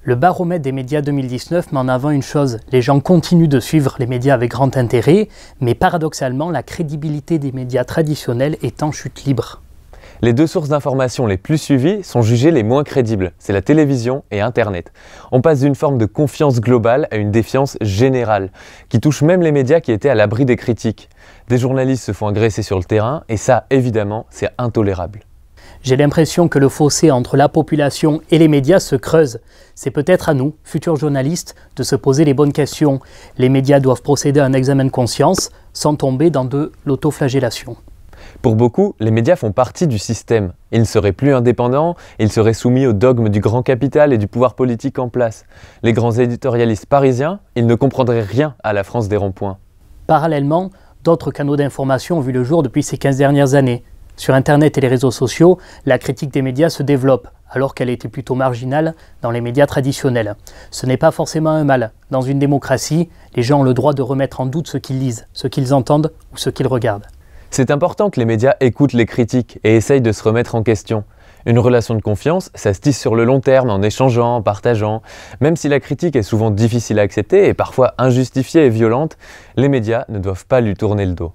Le baromètre des médias 2019 met en avant une chose, les gens continuent de suivre les médias avec grand intérêt, mais paradoxalement, la crédibilité des médias traditionnels est en chute libre. Les deux sources d'information les plus suivies sont jugées les moins crédibles, c'est la télévision et Internet. On passe d'une forme de confiance globale à une défiance générale, qui touche même les médias qui étaient à l'abri des critiques. Des journalistes se font agresser sur le terrain, et ça, évidemment, c'est intolérable. J'ai l'impression que le fossé entre la population et les médias se creuse. C'est peut-être à nous, futurs journalistes, de se poser les bonnes questions. Les médias doivent procéder à un examen de conscience sans tomber dans de l'autoflagellation. Pour beaucoup, les médias font partie du système. Ils ne seraient plus indépendants, ils seraient soumis au dogme du grand capital et du pouvoir politique en place. Les grands éditorialistes parisiens, ils ne comprendraient rien à la France des ronds-points. Parallèlement, d'autres canaux d'information ont vu le jour depuis ces 15 dernières années. Sur Internet et les réseaux sociaux, la critique des médias se développe, alors qu'elle était plutôt marginale dans les médias traditionnels. Ce n'est pas forcément un mal. Dans une démocratie, les gens ont le droit de remettre en doute ce qu'ils lisent, ce qu'ils entendent ou ce qu'ils regardent. C'est important que les médias écoutent les critiques et essayent de se remettre en question. Une relation de confiance, ça se tisse sur le long terme en échangeant, en partageant. Même si la critique est souvent difficile à accepter et parfois injustifiée et violente, les médias ne doivent pas lui tourner le dos.